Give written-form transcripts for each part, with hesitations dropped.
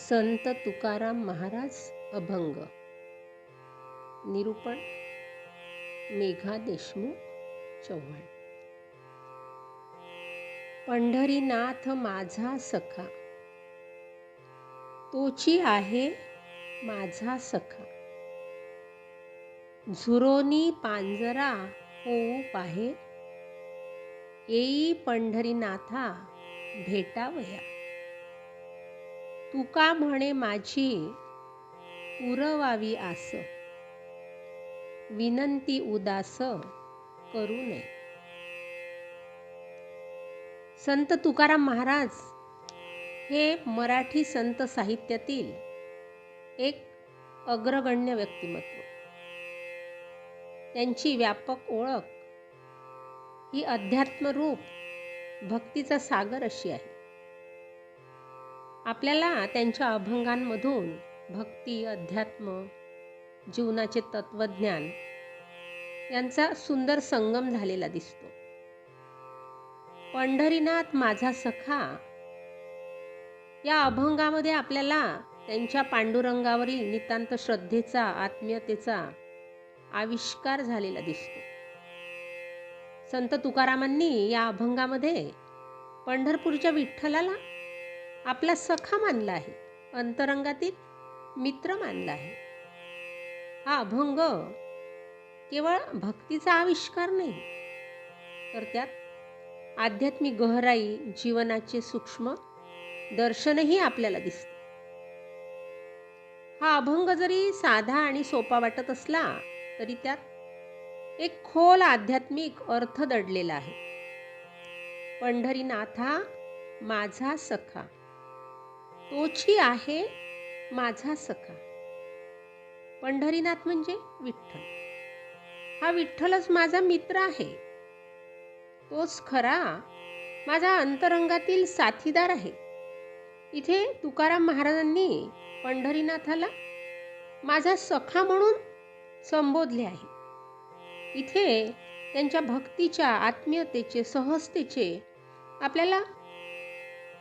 संत तुकाराम महाराज अभंग. निरूपण मेघा देशमुख चव्हाण. पंढरीनाथ माझा सखा, तोची आहे माझा सखा. झुरोनी पांजरा होऊ पाहे, येई पंढरीनाथा भेटावया. तुका म्हणे माझी पुरवावी आस, विनंती उदास करू नये. संत तुकाराम महाराज हे मराठी संत साहित्यातील एक अग्रगण्य व्यक्तिमत्व. त्यांची व्यापक ओळख ही अध्यात्मरूप भक्तीचा सागर अशी आहे. आपल्याला त्यांच्या अभंगांमधून भक्ती, अध्यात्म, जीवनाचे तत्वज्ञान यांचा सुंदर संगम झालेला दिसतो. पंढरीनाथ माझा सखा या अभंगामध्ये आपल्याला त्यांच्या पांडुरंगावरील नितांत श्रद्धेचा, आत्मीयतेचा आविष्कार झालेला दिसतो. संत तुकारामांनी या अभंगामध्ये पंढरपूरच्या विठ्ठलाला आपला सखा मानला आहे, अंतरंगातील मित्र मानला आहे. हा अभंग केवळ भक्तीचा आविष्कार नाही, तर त्यात आध्यात्मिक गहराई, जीवनाचे सूक्ष्म दर्शनही आपल्याला दिसते. हा अभंग जरी साधा आणि सोपा वाटत असला तरी त्यात एक खोल आध्यात्मिक अर्थ दडलेला आहे. पंढरीनाथा माझा सखा, तोची आहे माझा सखा. पंढरीनाथ म्हणजे विठ्ठल. हा विठ्ठलच माझा मित्र आहे. तोच खरा माझा अंतरंगातील साथीदार आहे. इथे तुकाराम महाराजांनी पंढरीनाथाला माझा सखा म्हणून संबोधले आहे. इथे त्यांच्या भक्तीच्या, आत्मीयतेचे, सहजतेचे आपल्याला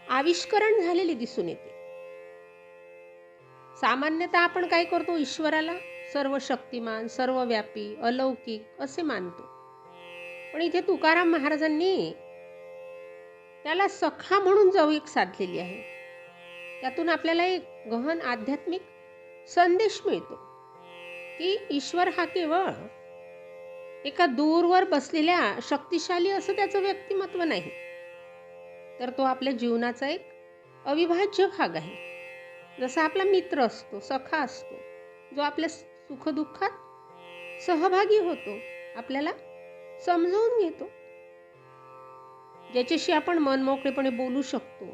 आविष्करण झालेले दिसून येते. सामान्यतः आपण काय करतो, ईश्वराला सर्व शक्तिमान, सर्वव्यापी, अलौकिक असे मानतो. पण इथे तुकाराम महाराजांनी त्याला सखा म्हणून जवळीक साधलेली आहे. त्यातून आपल्याला एक गहन आध्यात्मिक संदेश मिळतो की ईश्वर हा केवळ एका दूरवर बसलेल्या शक्तिशाली असं त्याचं व्यक्तिमत्व नाही, तर तो आपल्या जीवनाचा एक अविभाज्य भाग आहे. जसा आपला मित्र असतो, सखा असतो, जो आपल्या सुखदुःखात सहभागी होतो, आपल्याला समजून घेतो, ज्याच्याशी आपण मनमोकळेपणे बोलू शकतो,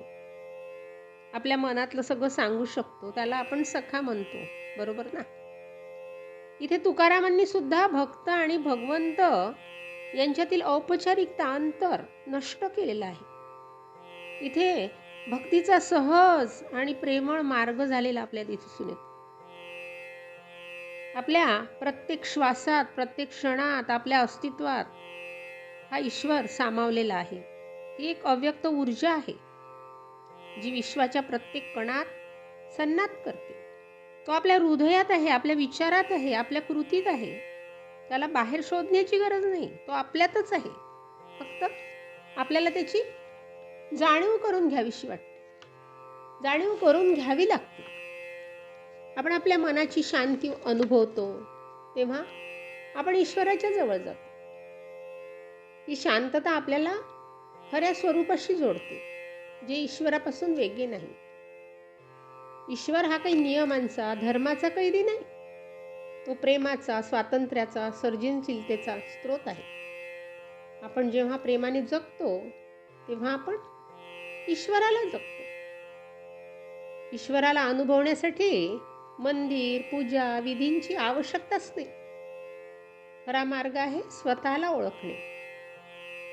आपल्या मनातलं सगळं सांगू शकतो, त्याला आपण सखा म्हणतो, बरोबर ना? इथे तुकारामांनी सुद्धा भक्त आणि भगवंत यांच्यातील औपचारिकता, अंतर नष्ट केलेलं आहे. इथे भक्तीचा सहज आणि प्रेमळ मार्ग झालेला आपल्याला दिसून येतो. आपल्या प्रत्येक श्वासात, प्रत्येक क्षणात, आपल्या अस्तित्वात हा ईश्वर सामावलेला आहे. ही एक अव्यक्त ऊर्जा आहे जी विश्वाच्या प्रत्येक कणात सन्नाट करते. तो आपल्या हृदयात आहे, आपल्या विचारात आहे, आपल्या कृतीत आहे. त्याला बाहेर शोधण्याची गरज नाही, तो आपल्यातच आहे. फक्त आपल्याला त्याची जाणीव करून घ्यावीशी वाटते, जाणीव करून घ्यावी लागते. आपण आपल्या मनाची शांती अनुभवतो तेव्हा आपण ईश्वराच्या जवळ जातो. ही शांतता आपल्याला खऱ्या स्वरूपाशी जोडते, जे ईश्वरापासून वेगळे नाही. ईश्वर हा काही नियमांचा, धर्माचा कैदी नाही. तो प्रेमाचा, स्वातंत्र्याचा, सर्जनशीलतेचा स्रोत आहे. आपण जेव्हा प्रेमाने जगतो तेव्हा आपण ईश्वराला जगतो. ईश्वराला अनुभवण्यासाठी मंदिर, पूजा, विधींची आवश्यकताच नाही. खरा मार्ग आहे स्वतःला ओळखणे.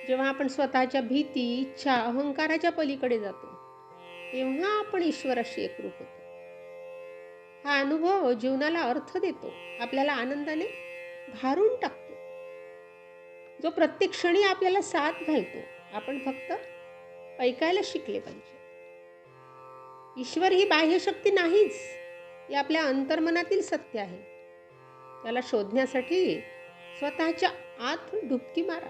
जेव्हा आपण स्वतःच्या भीती, इच्छा, अहंकाराच्या पलीकडे जातो तेव्हा आपण ईश्वराशी एकरूप होतो. हा अनुभव जीवनाला अर्थ देतो, आपल्याला आनंदाने भारून टाकतो, जो प्रत्येक क्षणी आपल्याला साथ घालतो. आपण फक्त ऐकायला शिकले पाहिजे. ईश्वर ही बाह्य शक्ती नाहीच, हे आपल्या अंतर्मनातील सत्य आहे. त्याला शोधण्यासाठी स्वतःच्या आत डुबकी मारा.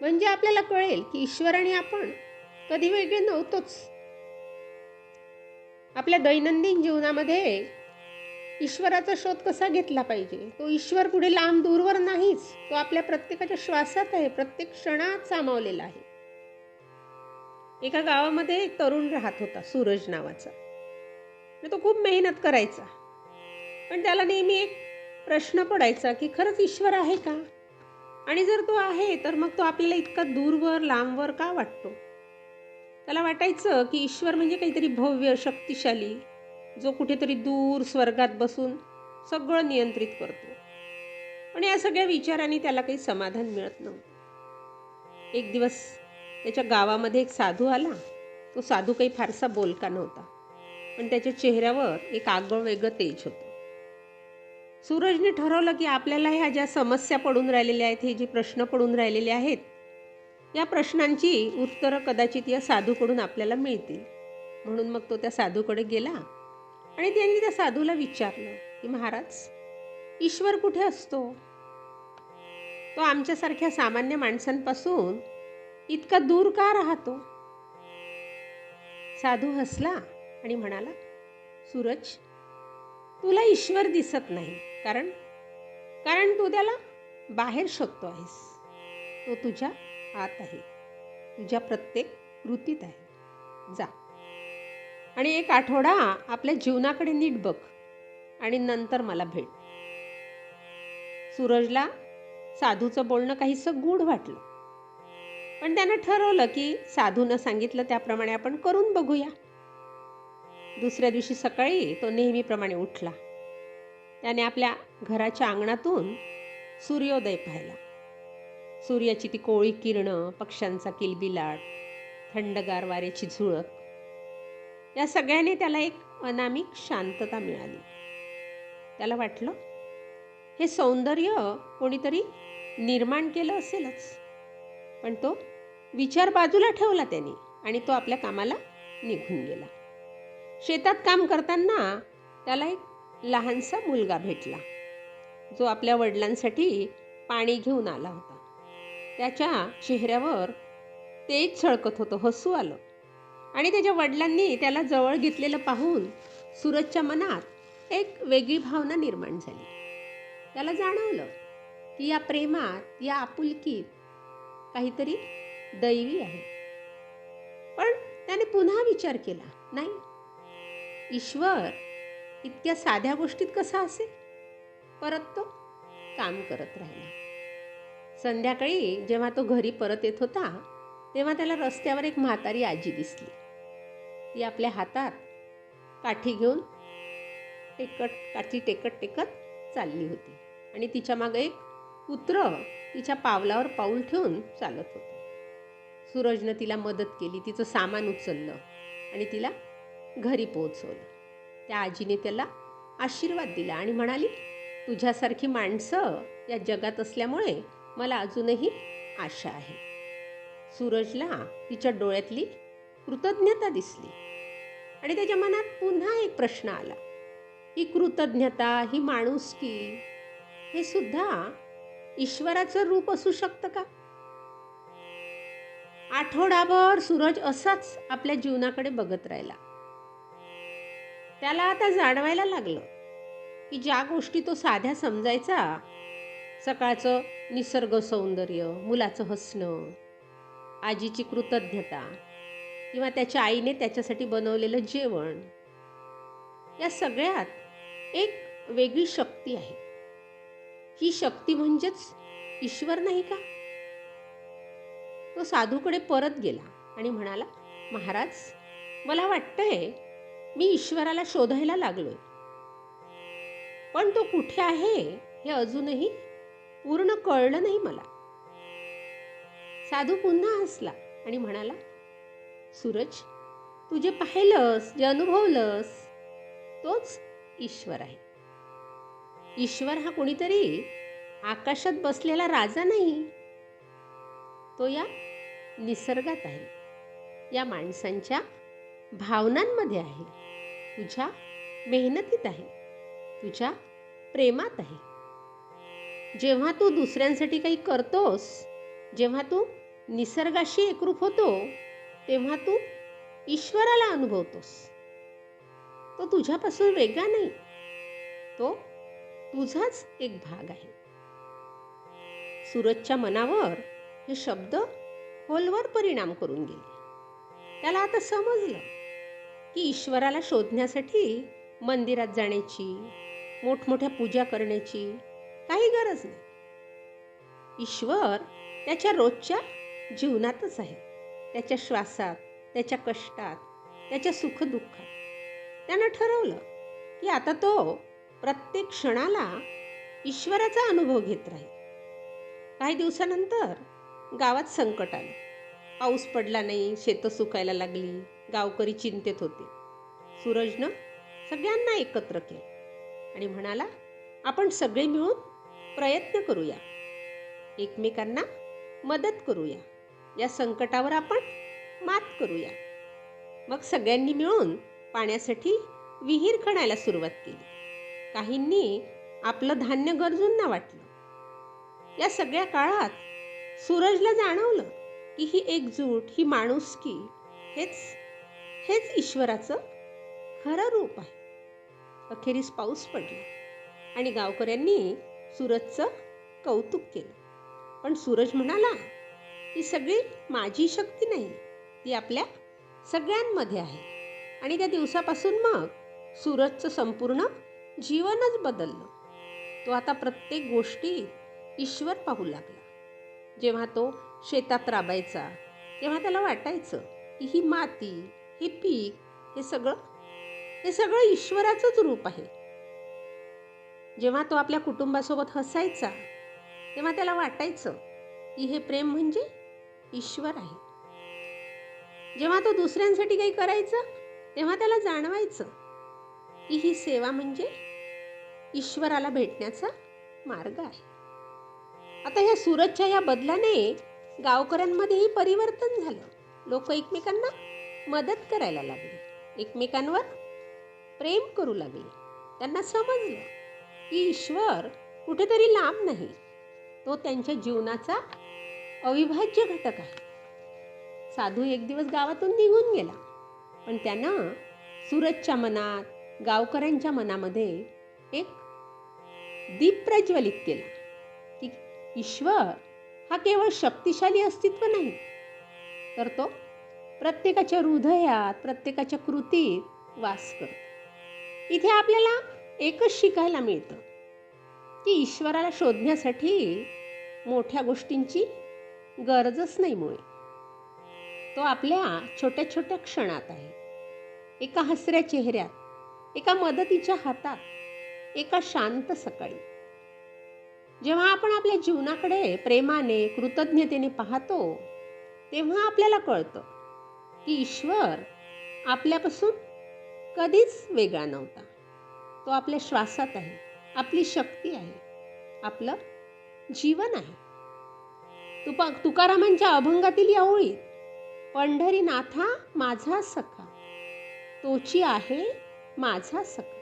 म्हणजे आपल्याला कळेल की ईश्वर आणि आपण कधी वेगळे नव्हतोच. आपल्या दैनंदिन जीवनामध्ये ईश्वराचा शोध कसा घेतला पाहिजे? तो ईश्वर पुढे लांब दूरवर नाहीच, तो आपल्या प्रत्येकाच्या श्वासात आहे, प्रत्येक क्षणात सामावलेला आहे. एका गावामध्ये एक तरुण राहत होता, सूरज नावाचा. तो खूप मेहनत करायचा, पण त्याला नेहमी एक प्रश्न पडायचा की खरंच ईश्वर आहे का? आणि जर तो आहे तर मग तो आपल्याला इतका दूरवर लांबवर का वाटतो? त्याला वाटायचं की ईश्वर म्हणजे काहीतरी भव्य शक्तिशाली, जो कुठेतरी दूर स्वर्गात बसून सगळं नियंत्रित करतो. पण या सगळ्या विचारांनी त्याला काही समाधान मिळत नव्हतं. एक दिवस त्याच्या गावामध्ये एक साधू आला. तो साधू काही फारसा बोलका नव्हता, पण त्याच्या चेहऱ्यावर एक आगळं वेगळं तेज होतं. सूरजने ठरवलं की आपल्याला ह्या ज्या समस्या पडून राहिलेल्या आहेत, हे जे प्रश्न पडून राहिलेले आहेत, या प्रश्नांची उत्तरं कदाचित या साधूकडून आपल्याला मिळतील. म्हणून मग तो त्या साधूकडे गेला आणि त्यांनी त्या साधूला विचारलं की महाराज, ईश्वर कुठे असतो? तो आमच्यासारख्या सामान्य माणसांपासून इतका दूर का राहतो? साधू हसला आणि म्हणाला, सूरज, तुला ईश्वर दिसत नाही कारण तू त्याला बाहेर शोधतो आहेस. तो तुझ्या आत आहे, तुझ्या प्रत्येक कृतीत आहे. जा आणि एक आठवडा आपल्या जीवनाकडे नीट बघ आणि नंतर मला भेट. सूरजला साधूचं बोलणं काहीसं गूढ वाटलं, पण त्यानं ठरवलं की साधूनं सांगितलं त्याप्रमाणे आपण करून बघूया. दुसऱ्या दिवशी सकाळी तो नेहमीप्रमाणे उठला. त्याने आपल्या घराच्या अंगणातून सूर्योदय पाहिला. सूर्याची ती कोवळी किरणं, पक्ष्यांचा किलबिलाट, थंडगार वाऱ्याची झुळक, या सगळ्याने त्याला एक अनामिक शांतता मिळाली. त्याला वाटलं, हे सौंदर्य कोणीतरी निर्माण केलं असेलच. पण तो विचार बाजूला ठेवला त्याने आणि तो आपल्या कामाला निघून गेला. शेतात काम करताना त्याला एक लहानसा मुलगा भेटला, जो आपल्या वडिलांसाठी पाणी घेऊन आला होता. त्याच्या चेहऱ्यावर तेज झळकत होतं, हसू आलं. आणि त्याच्या वडिलांनी त्याला जवळ घेतलेलं पाहून सूरजच्या मनात एक वेगळी भावना निर्माण झाली. त्याला जाणवलं की या प्रेमात, या आपुलकीत काहीतरी दैवी आहे. पण त्याने पुन्हा विचार केला, नाही, ईश्वर इतक्या साध्या गोष्टीत कसा असेल? परत तो काम करत राहिला. संध्याकाळी जेव्हा तो घरी परत येत होता, तेव्हा त्याला रस्त्यावर एक म्हातारी आजी दिसली. ती आपल्या हातात काठी घेऊन काठी टेकत चालली होती आणि तिच्या मागे एक कुत्र तिच्या पावलावर पाऊल ठेवून चालत होतं. सूरजनं तिला मदत केली, तिचं सामान उचललं आणि तिला घरी पोहोचवलं. त्या आजीने त्याला आशीर्वाद दिला आणि म्हणाली, तुझ्यासारखी माणसं या जगात असल्यामुळे मला अजूनही आशा आहे. सूरजला तिच्या डोळ्यातली कृतज्ञता दिसली आणि त्याच्या मनात पुन्हा एक प्रश्न आला, ही कृतज्ञता, ही माणुसकी, हे सुद्धा ईश्वराचं रूप असू शकतं का? आठवडाभर सूरज असाच आपल्या जीवनाकडे बघत राहिला. त्याला आता जाणवायला लागलं की ज्या गोष्टी तो साध्या समजायचा, सकाळचं निसर्ग सौंदर्य, मुलाचं हसणं, आजीची कृतज्ञता किंवा त्याच्या आईने त्याच्यासाठी बनवलेलं जेवण, या सगळ्यात एक वेगळी शक्ती आहे. ही शक्ती म्हणजेच ईश्वर नाही का? तो साधूकडे परत गेला आणि म्हणाला, महाराज, मला वाटतंय मी ईश्वराला शोधायला लागलोय, पण तो कुठे आहे हे अजूनही पूर्ण कळलं नाही मला. साधू पुन्हा हसला आणि म्हणाला, सूरज, तू जे पाहिलंस, जे अनुभवलंस, तोच ईश्वर आहे. ईश्वर हा कोणीतरी आकाशात बसलेला राजा नाही, तो या निसर्गात आहे, या माणसांच्या भावनांमध्ये आहे, तुझ्या मेहनतीत आहे, तुझ्या प्रेमात आहे. जेव्हा तू दुसऱ्यांसाठी काही करतोस, जेव्हा तू निसर्गाशी एकरूप होतो, तेव्हा तू ईश्वराला अनुभवतोस. तो तुझ्यापासून वेगळा नाही, तो तुझाच एक भाग आहे. सूरजच्या मनावर हे शब्द खोलवर परिणाम करून गेले. त्याला आता समजलं की ईश्वराला शोधण्यासाठी मंदिरात जाण्याची, मोठमोठ्या पूजा करण्याची काही गरज नाही. ईश्वर त्याच्या रोजच्या जीवनातच आहे, त्याच्या श्वासात, त्याच्या कष्टात, त्याच्या सुखदुःखात. त्यानं ठरवलं की आता तो प्रत्येक क्षणाला ईश्वराचा अनुभव घेत राहील. काही दिवसानंतर गावात संकट आलं. पाऊस पडला नाही, शेतं सुकायला लागली, गावकरी चिंतेत होते. सूरजनं सगळ्यांना एकत्र केलं आणि म्हणाला, आपण सगळे मिळून प्रयत्न करूया, एकमेकांना मदत करूया, या संकटावर आपण मात करूया. मग सगळ्यांनी मिळून पाण्यासाठी विहीर खणायला सुरुवात केली. काहींनी आपलं धान्य गरजूंना वाटलं. या सगळ्या काळात सूरजला जाणवलं की ही एकजूट, ही माणुसकी हेच ईश्वराचं खरं रूप आहे. अखेरीस पाऊस पडला आणि गावकऱ्यांनी सूरजचं कौतुक केलं. पण सूरज म्हणाला, ही सगळी माझी शक्ती नाही, ती आपल्या सगळ्यांमध्ये आहे. आणि त्या दिवसापासून मग सूरजचं संपूर्ण जीवनच बदललं. तो आता प्रत्येक गोष्टीत ईश्वर पाहू लागला. जेव्हा तो शेतात राबायचा, तेव्हा त्याला वाटायचं की ही माती, हे पीक, हे सगळं ईश्वराचंच रूप आहे. जेव्हा तो आपल्या कुटुंबासोबत हसायचा, तेव्हा त्याला वाटायचं की हे प्रेम म्हणजे ईश्वर आहे. जेव्हा तो दुसऱ्यांसाठी काही करायचा, तेव्हा त्याला जाणवायचं की ही सेवा म्हणजे ईश्वराला भेटण्याचा मार्ग आहे. आता ह्या सूरजच्या या बदलाने गावकऱ्यांमध्येही परिवर्तन झालं. लोक एकमेकांना मदत करायला लागले, एकमेकांवर प्रेम करू लागले. त्यांना समजलं की ईश्वर कुठेतरी लांब नाही, तो त्यांच्या जीवनाचा अविभाज्य घटक आहे. साधू एक दिवस गावातून निघून गेला, पण त्यानं सूरजच्या मनात, गावकऱ्यांच्या मनामध्ये एक दीप प्रज्वलित केला की ईश्वर हा केवळ शक्तिशाली अस्तित्व नाही, तर तो प्रत्येकाच्या हृदयात, प्रत्येकाच्या कृतीत वास करतो. इथे आपल्याला एकच शिकायला मिळतं की ईश्वराला शोधण्यासाठी मोठ्या गोष्टींची गरजच नाही. मुळे तो आपल्या छोट्या छोट्या क्षणात आहे. एका हसऱ्या चेहऱ्यात, एका मदतीच्या हातात, एका शांत सकाळी. जेव्हा आपण आपल्या जीवनाकडे प्रेमाने, कृतज्ञतेने पाहतो, तेव्हा आपल्याला कळतं की ईश्वर आपल्यापासून कधीच वेगळा नव्हता. तो आपल्या श्वासात आहे, आपली शक्ती आहे, आपलं जीवन आहे. तुकारामांच्या अभंगातील या ओळीत, पंढरीनाथा माझा सखा, तोची आहे माझा सखा.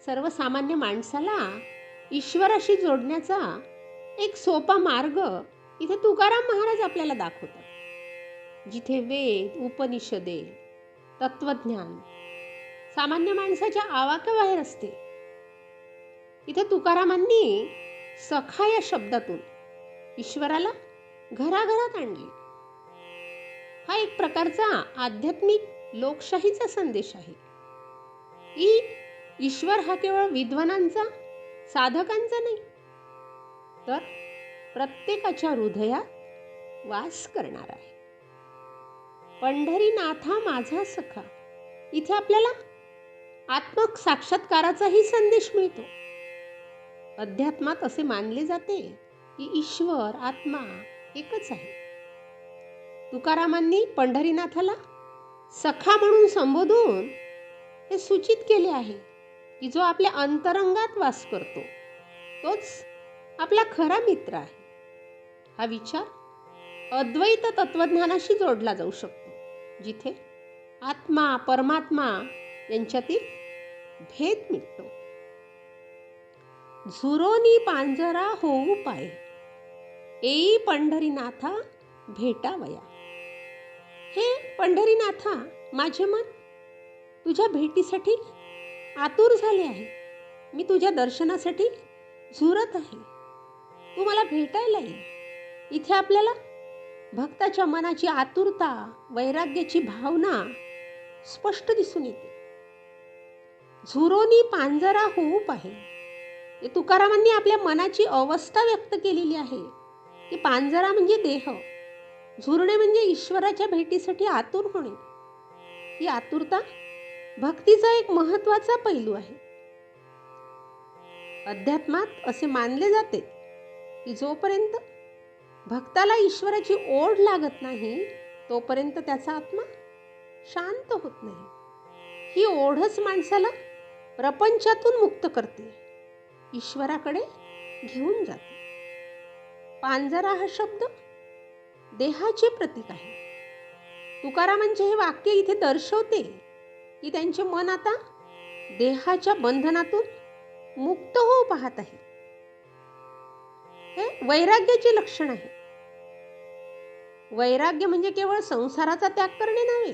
सर्वसामान्य माणसाला ईश्वराशी जोडण्याचा एक सोपा मार्ग इथे तुकाराम महाराज आपल्याला दाखवतात. जिथे वेद, उपनिषदे, तत्वज्ञान सामान्य माणसाच्या आवाक्याबाहेर असते, इथे तुकारामांनी सखा या शब्दातून ईश्वराला घराघरात आणले. हा एक प्रकारचा आध्यात्मिक लोकशाहीचा संदेश आहे की ईश्वर हा केवळ विद्वानांचा, साधकांचा नाही, तर प्रत्येकाच्या हृदयात वास करणारा आहे. पंढरीनाथा माझा सखा, इथे आपल्याला आत्मसाक्षात्काराचाही संदेश मिळतो. अध्यात्मात असे मानले जाते की ईश्वर, आत्मा एकच आहे. तुकारामांनी पंढरीनाथाला सखा म्हणून संबोधून हे सूचित केले आहे की जो आपल्या अंतरंगात वास करतो, तोच आपला खरा मित्र आहे. हा विचार अद्वैत तत्वज्ञानाशी जोडला जाऊ शकतो, जिथे आत्मा परमात्मा यांच्यातील भेद मिटतो. झुरोनी पांजरा होऊ पाय, येई पंढरीनाथा भेटावया. हे पंढरीनाथा, माझे मन तुझ्या भेटीसाठी आतुर झाले आहे. मी तुझ्या दर्शनासाठी झुरत आहे. तू मला भेटायला ये. इथे आपल्याला भक्ताच्या मनाची आतुरता, वैराग्याची भावना स्पष्ट दिसून येते. झुरोनी पांजरा होऊ पाहे, हे तुकारामांनी आपल्या मनाची अवस्था व्यक्त केलेली आहे की पांजरा म्हणजे देह, झुरणे म्हणजे ईश्वराच्या भेटीसाठी आतुर होणे. ही आतुरता भक्तीचा एक महत्त्वाचा पैलू आहे. अध्यात्मात असे मानले जाते की जोपर्यंत भक्ताला ईश्वराची ओढ लागत नाही तोपर्यंत त्याचा आत्मा शांत होत नाही. ही ओढच माणसाला प्रपंचातून मुक्त करते, ईश्वराकडे घेऊन जाते. पांजरा हा शब्द देहाचे प्रतीक आहे. तुकारामांचे हे वाक्य इथे दर्शवते की त्यांचे मन आता देहाच्या बंधनातून मुक्त होऊ पाहत आहे. हे वैराग्याचे लक्षण आहे. वैराग्य म्हणजे केवळ संसाराचा त्याग करणे नव्हे,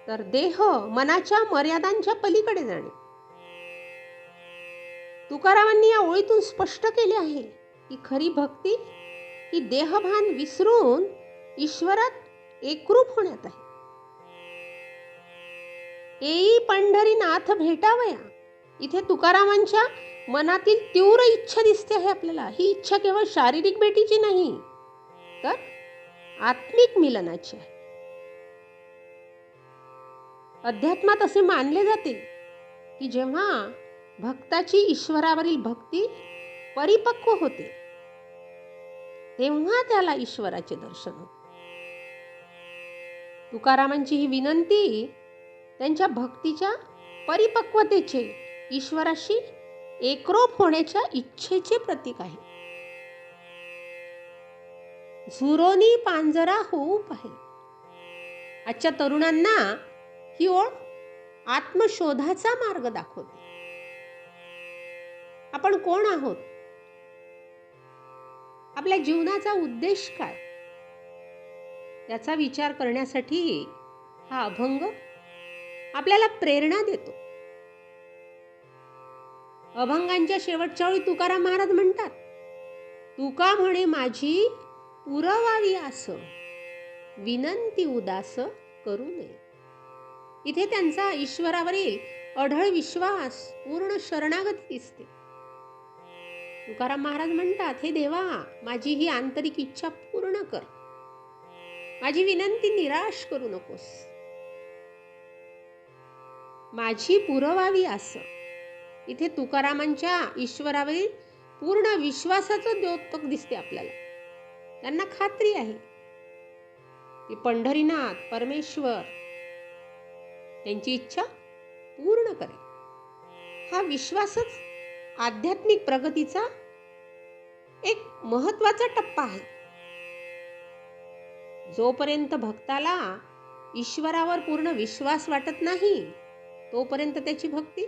तर देह मनाच्या मर्यादांच्या पलीकडे जाणे. तुकारामांनी या ओळीतून स्पष्ट केले आहे की खरी भक्ती ही देहभान विसरून ईश्वरात एकरूप होण्यात आहे. येई पंढरीनाथ भेटावया, इथे तुकारामांच्या मनातील तीव्र इच्छा दिसते आहे आपल्याला. ही इच्छा केवळ शारीरिक भेटीची नाही, तर आत्मिक मिलनाची आहे. अध्यात्मात असे मानले जाते की जेव्हा भक्ताची ईश्वरावरील भक्ती परिपक्व होते तेव्हा त्याला ईश्वराचे दर्शन होते. तुकारामांची ही विनंती त्यांच्या भक्तीच्या परिपक्वतेचे, ईश्वराशी एकरूप होण्याच्या इच्छेचे प्रतीक आहे. झुरोनी पांजरा होऊ पाहे. आजच्या तरुणांना ही ओळ आत्मशोधाचा मार्ग दाखवते. आपण कोण आहोत? आपल्या जीवनाचा उद्देश काय? याचा विचार करण्यासाठी हा अभंग आपल्याला प्रेरणा देतो. अभंगांच्या शेवटच्या वेळी तुकाराम महाराज म्हणतात, तुका म्हणे माझी पुरवावी आस, विनंती उदास करू नये. इथे त्यांचा ईश्वरावरील अढळ विश्वास, पूर्ण शरणागती दिसते. तुकाराम महाराज म्हणतात, हे देवा, माझी ही आंतरिक इच्छा पूर्ण कर, माझी विनंती निराश करू नकोस. माझी पुरवावी आस, इथे तुकारामांच्या ईश्वरावरील पूर्ण विश्वासाचं द्योतक दिसते आपल्याला. त्यांना खात्री आहे की पंढरीनाथ परमेश्वर त्यांची इच्छा पूर्ण करेल. हा विश्वासच आध्यात्मिक प्रगतीचा एक महत्त्वाचा टप्पा आहे. जोपर्यंत भक्ताला ईश्वरावर पूर्ण विश्वास वाटत नाही तोपर्यंत त्याची भक्ती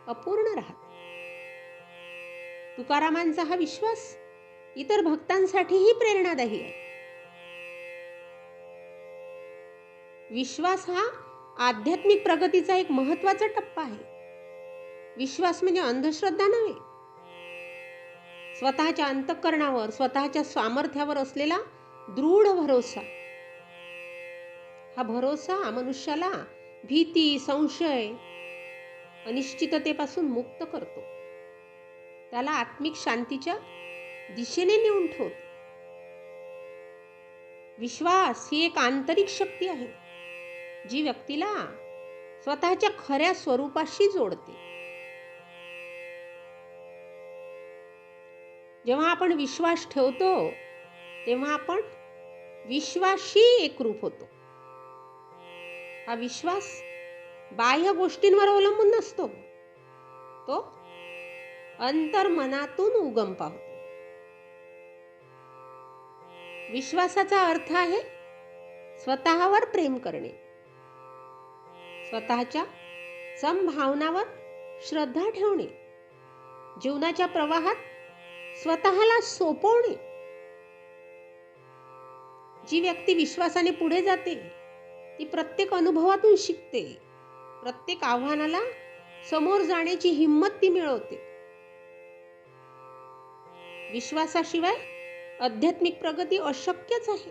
अपूर्ण राहते. तुकारामांचा हा विश्वास इतर भक्तांसाठीही प्रेरणादायी आहे. विश्वास हा आध्यात्मिक प्रगतीचा एक महत्त्वाचा टप्पा आहे. विश्वास म्हणजे अंधश्रद्धा नव्हे, स्वतःच्या अंतःकरणावर, स्वतःच्या सामर्थ्यावर असलेला दृढ भरोसा. हा भरोसा मनुष्याला भीती, संशय, अनिश्चिततेपासून मुक्त करतो. त्याला आत्मिक शांतीच्या दिशेने नेऊन ठेवतो. विश्वास ही एक आंतरिक शक्ती आहे जी व्यक्तीला स्वतःच्या खऱ्या स्वरूपाशी जोडते. जेव्हा आपण विश्वास ठेवतो तेव्हा आपण विश्वाशी एकरूप होतो. हा विश्वास बाह्य गोष्टींवर अवलंबून नसतो, तो अंतर्मनातून उगम पावतो. विश्वासाचा अर्थ आहे स्वतःवर प्रेम करणे, स्वतःच्या समभावनावर श्रद्धा ठेवणे, जीवनाच्या प्रवाहात स्वतःला सोपवणे. जी व्यक्ती विश्वासाने पुढे जाते ती प्रत्येक अनुभवातून शिकते, प्रत्येक आव्हानाला समोर जाण्याची हिंमत ती मिळवते. विश्वासाशिवाय आध्यात्मिक प्रगती अशक्यच आहे.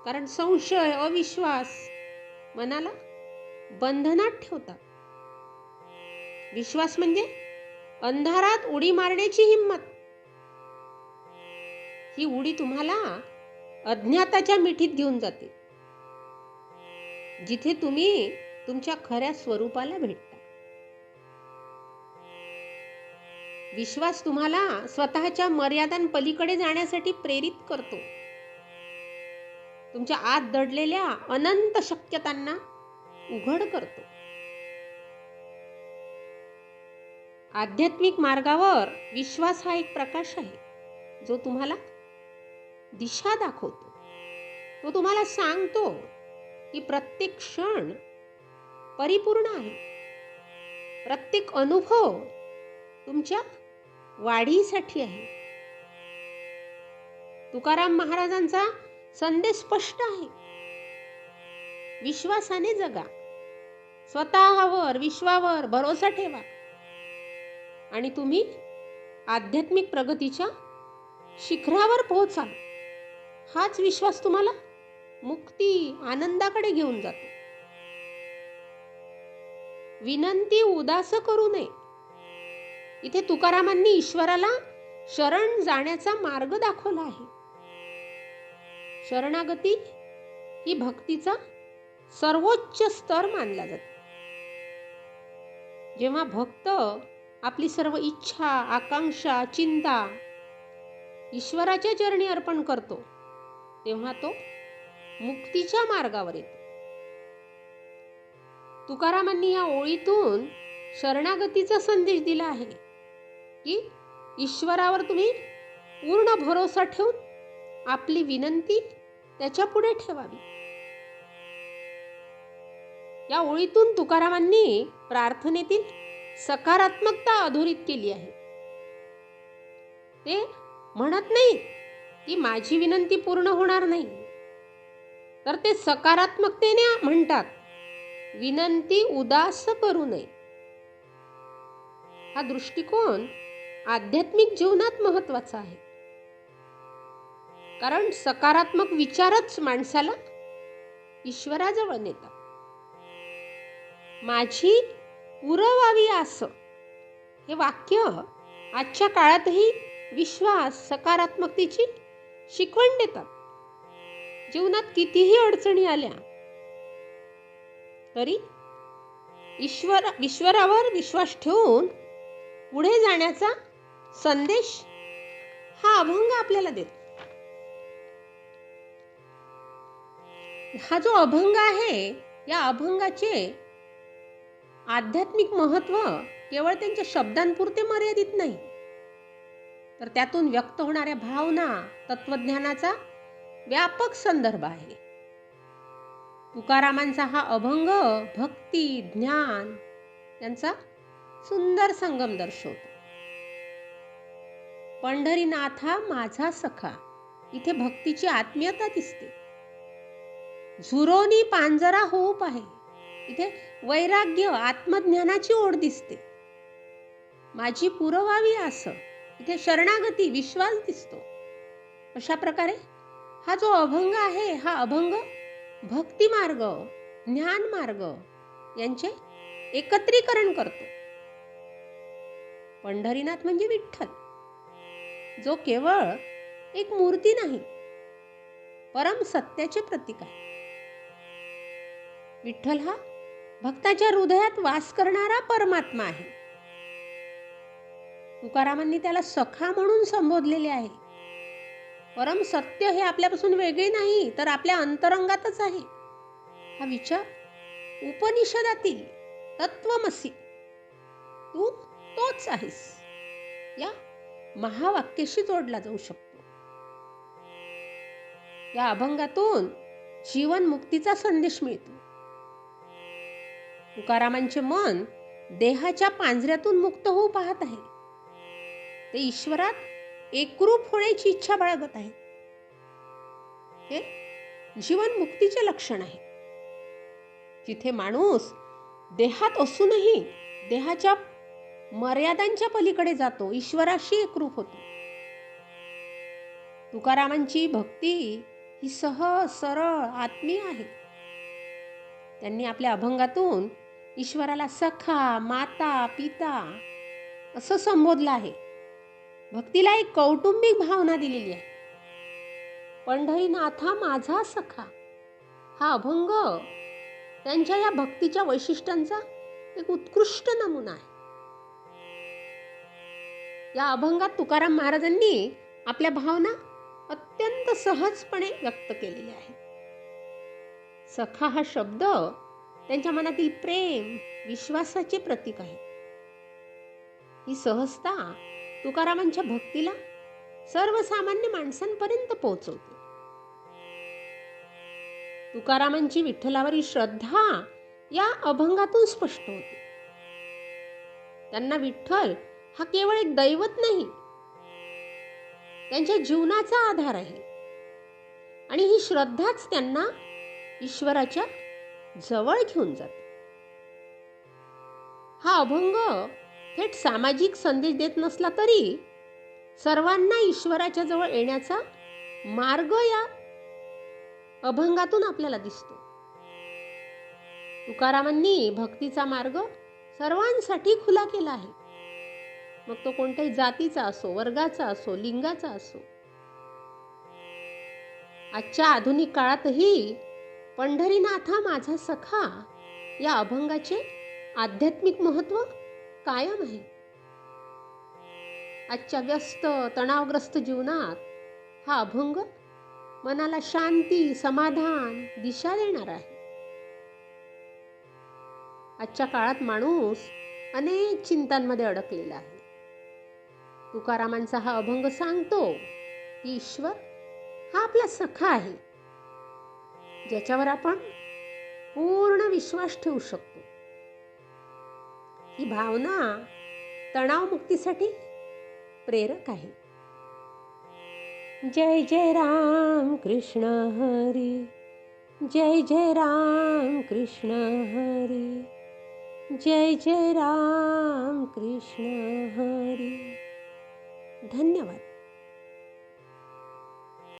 कारण संशय, अविश्वास मनाला बंधनात ठेवतात. विश्वास म्हणजे अंधारात उडी मारण्याची हिंमत. ही उडी तुम्हाला अज्ञाताच्या मिठीत घेऊन जाते, जिथे तुम्ही तुमच्या खऱ्या स्वरूपाला भेटता. विश्वास तुम्हाला स्वतःच्या मर्यादांपलीकडे जाण्यासाठी प्रेरित करतो. तुमच्या आत दडलेल्या अनंत शक्यतांना उघड करतो. आध्यात्मिक मार्गावर विश्वास हा एक प्रकाश आहे, जो तुम्हाला दिशा दाखवतो. तो तुम्हाला सांगतो की प्रत्येक क्षण परिपूर्ण आहे, प्रत्येक अनुभव तुमच्या वाढीसाठी आहे. तुकाराम महाराजांचा संदेश स्पष्ट आहे. विश्वासाने जगा, स्वतःवर, विश्वावर भरोसा ठेवा आणि तुम्ही आध्यात्मिक प्रगतीच्या शिखरावर पोहोचाल. हाच विश्वास तुम्हाला मुक्ती, आनंदाकडे घेऊन जातो. विनंती उदास करू नये. इथे तुकारामांनी ईश्वराला शरण जाण्याचा मार्ग दाखवला आहे. शरणागती ही भक्तीचा सर्वोच्च स्तर मानला जातो. जेव्हा भक्त आपली सर्व इच्छा, आकांक्षा, चिंता ईश्वराच्या चरणी अर्पण करतो, तेव्हा तो मुक्तीच्या मार्गावर येतो. तुकारामांनी या ओळीतून शरणागतीचा संदेश दिला आहे की ईश्वरावर तुम्ही पूर्ण भरोसा ठेवून आपली विनंती त्याच्या पुढे ठेवावी. या ओळीतून तुकारामांनी प्रार्थनेतील सकारात्मकता अधोरेखित केली आहे. ते म्हणत नाही की माझी विनंती पूर्ण होणार नाही, तर ते सकारात्मकतेने म्हणतात, विनंती उदास करू नये. हा दृष्टिकोन आध्यात्मिक जीवनात महत्वाचा आहे. कारण सकारात्मक विचारच माणसाला ईश्वराजवळ नेतात. माझी पुरवावी आस हे वाक्य आजच्या काळातही विश्वास, सकारात्मकतेची शिकवण देतात. जीवनात कितीही अडचणी आल्या तरी ईश्वरावर विश्वास ठेवून पुढे जाण्याचा संदेश हा अभंग आपल्याला देतो. हा जो अभंग आहे, या अभंगाचे आध्यात्मिक महत्त्व केवळ त्यांच्या शब्दांपुरते मर्यादित नाही, तर त्यातून व्यक्त होणाऱ्या भावना, तत्वज्ञानाचा व्यापक संदर्भ आहे. तुकारामांचा हा अभंग भक्ती, ज्ञान यांचा सुंदर संगम दर्शवतो. पंढरीनाथा माझा सखा, इथे भक्तीची आत्मीयता दिसते. झुरोनी पांजरा होप आहे, इथे वैराग्य, आत्मज्ञानाची ओढ दिसते. माझी पुरवावी आस, इथे शरणागती, विश्वास दिसतो. अशा प्रकारे हा जो अभंग आहे, हा अभंग भक्ती मार्ग, ज्ञान मार्ग यांचे एकत्रीकरण करतो. पंढरीनाथ म्हणजे विठ्ठल, जो केवळ एक मूर्ती नाही, परम सत्याचे प्रतीक आहे. विठ्ठल हा भक्ताच्या हृदयात वास करणारा परमात्मा आहे. तुकारामांनी त्याला सखा म्हणून संबोधलेले आहे. परम सत्य हे आपल्यापासून वेगळे नाही, तर आपल्या अंतरंगातच आहे. हा विचार उपनिषदातील तत्वमसी, तू तोच आहेस, या महावाक्याशी जोडला जाऊ शकतो. या अभंगातून जीवन मुक्तीचा संदेश मिळतो. तुकारामांचे मन देहाच्या पांजऱ्यातून मुक्त होऊ पाहत आहे. ते ईश्वरात एकरूप होण्याची इच्छा बाळगत आहे. हे जीवन मुक्तीचे लक्षण आहे. जिथे माणूस देहात असूनही देहाच्या मर्यादांच्या पलीकडे जातो, ईश्वराशी एकरूप होतो. तुकारामांची भक्ती ही सहज, सरळ, आत्मीय आहे. त्यांनी आपल्या अभंगातून ईश्वराला सखा, माता, पिता असं संबोधलं आहे. भक्तीला एक कौटुंबिक भावना दिलेली आहे. पंढरीनाथा माझा सखा हा अभंग त्यांच्या या भक्तीच्या वैशिष्ट्यांचा एक उत्कृष्ट नमुना आहे. या अभंगात तुकाराम महाराजांनी आपल्या भावना अत्यंत सहजपणे व्यक्त केलेल्या आहेत. सखा हा शब्द त्यांच्या मनातील प्रेम, विश्वासाचे प्रतीक आहे. ही सहजता तुकारामांच्या भक्तीला सर्वसामान्य माणसांपर्यंत पोहोचवते. तुकारामांची विठ्ठलावरील श्रद्धा या अभंगातून स्पष्ट होते. त्यांना विठ्ठल हा केवळ एक दैवत नाही, त्यांच्या जीवनाचा आधार आहे. आणि ही श्रद्धाच त्यांना ईश्वराच्या जवळ घेऊन जाते. हा अभंग थेट सामाजिक संदेश देत नसला तरी सर्वांना ईश्वराच्या जवळ येण्याचा मार्ग या अभंगातून आपल्याला दिसतो. तुकारामांनी भक्तीचा मार्ग सर्वांसाठी खुला केला आहे. मग तो कोणत्याही जातीचा असो, वर्गाचा असो, लिंगाचा असो. आजच्या आधुनिक काळातही पंढरीनाथा माझा सखा या अभंगाचे आध्यात्मिक महत्त्व कायम आहे. आजच्या व्यस्त, तणावग्रस्त जीवनात हा अभंग मनाला शांती, समाधान, दिशा देणार आहे. आजच्या काळात माणूस अनेक चिंतांमध्ये अडकलेला आहे. तुकारामांचा हा अभंग सांगतो की ईश्वर हा आपला सखा आहे, ज्याच्यावर आपण पूर्ण विश्वास ठेवू शकतो. ही भावना तणावमुक्तीसाठी प्रेरक आहे. जय जय राम कृष्ण हरी, जय जय राम कृष्ण हरी, जय जय राम कृष्ण हरी. धन्यवाद.